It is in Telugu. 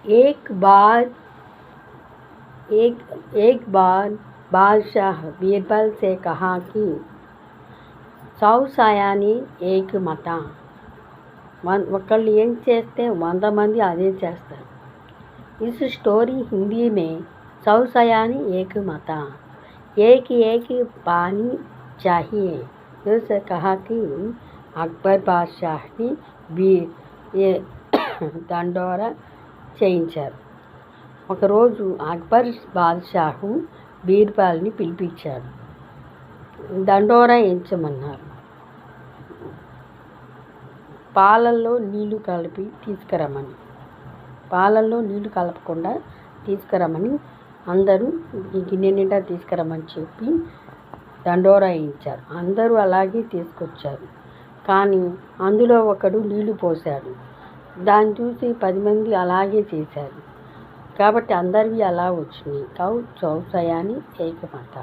एक बार एक बार बादशाह बीरबल से कहा कि 100 సాయాని ఏక్ మతా ఒకళ్ళు ఏం చేస్తే 100 మంది అదే చేస్తారు. इस स्टोरी हिंदी में 100 सयानी एक मता एक पानी चाहिए उससे कहा कि అక్బర్ బాద్షాహ్ని దండోరా చేయించారు. ఒకరోజు అక్బర్ బాద్షాహు బీర్బల్ని పిలిపించాడు. దండోరా వేయించమన్నారు. పాలల్లో నీళ్లు కలిపి తీసుకురమ్మని, పాలల్లో నీళ్లు కలపకుండా తీసుకురమ్మని అందరూ ఈ గిన్నె నిండా తీసుకురమ్మని చెప్పి దండోరా వేయించారు. అందరూ అలాగే తీసుకొచ్చారు. కానీ అందులో ఒకడు నీళ్లు పోశాడు. దాన్ని చూసి 10 మంది అలాగే చేశారు. కాబట్టి అందరివి అలా వచ్చినాయి. కౌ చౌసయాని ఏకమత.